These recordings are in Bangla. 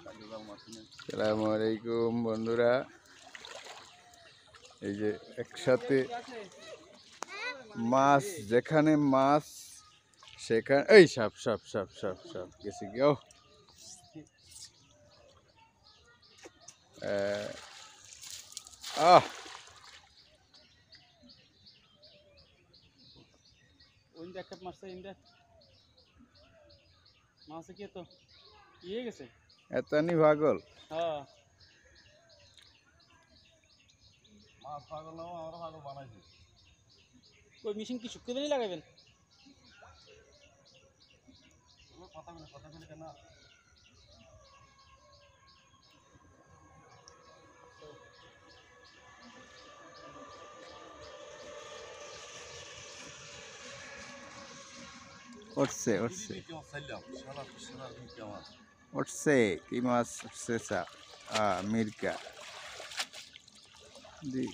আসসালামু আলাইকুম বন্ধুরা, এই যে একসাথে মাছ, যেখানে মাছ সেখানে এই সাপ সাপ সাপ সাপ সাপ গেছে গিয়ে আহ এতনি পাগল ওই মেশিন কি শুকিয়ে দিনই লাগাবেন? উঠছে উঠছে উঠছে কি মাছ উঠছে মির্কা জি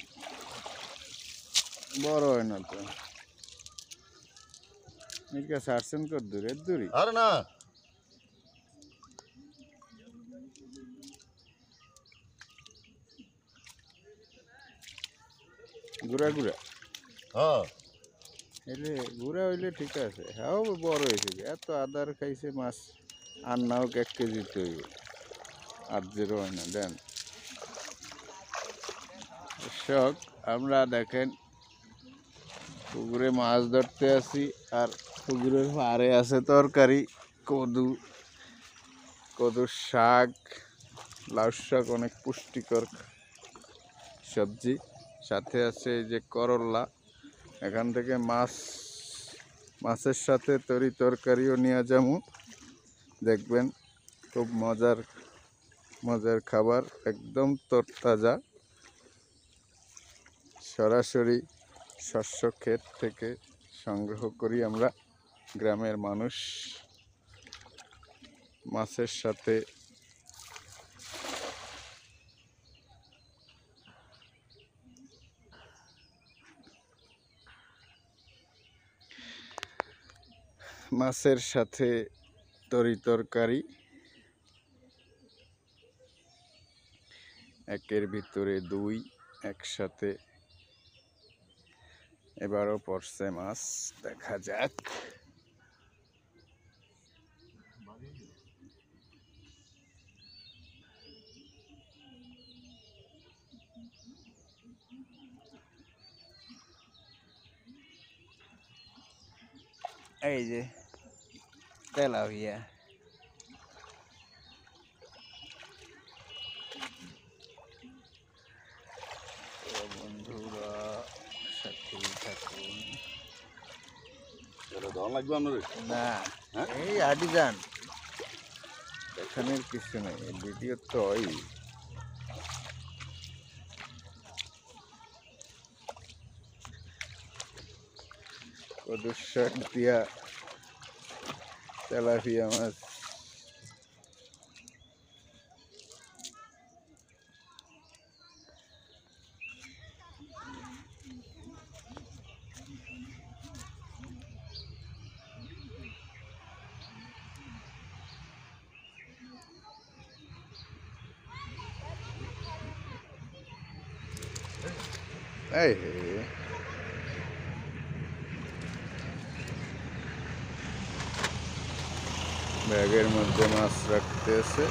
বড় হয় না তো মির্কা ছাড়ছেন কত দূর এর দূরই আর না ঘুরা ঘুরা হ্যাঁ এলে ঘুরা হইলে ঠিক আছে। হ্যাঁ বড় হয়েছে, এত আদার খাইছে মাছ আর নাও 1 কেজি তৈরি আর 0 হয় না। দেন দর্শক, আমরা দেখেন পুকুরে মাছ ধরতে আসি আর পুকুরের পাড়ে আছে তরকারি, কদু কদুর শাক, লাউ শাক, অনেক পুষ্টিকর সবজি, সাথে আছে এই যে করলা। এখান থেকে মাছের সাথে তরকারিও নিয়ে যাবো, দেখবেন খুব মজার খাবার, একদম তরতাজা, সরাসরি শস্য ক্ষেত থেকে সংগ্রহ করি আমরা গ্রামের মানুষ। মাছের সাথে তরকারি, একের ভিতরে 2 একসাথে। এবারও পড়ছে মাছ, দেখা যাক। এই যে তেলাপিয়া, বন্ধুরা সাথেই থাকুন। ধন লাগবে আপনার না এই আডি যান, এখানের কিছু নেই, ভিডিও তো ওই কদুর শাক দিয়া তেলাপিয়া মাছ। এই ব্যাগের মধ্যে মাছ রাখতেছে।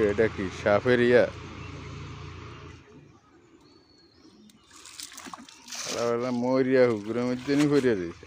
এটা কি সাপের ইয়া? মরিয়া হুকুরের মধ্যে নি ফরিয়া দিয়েছে।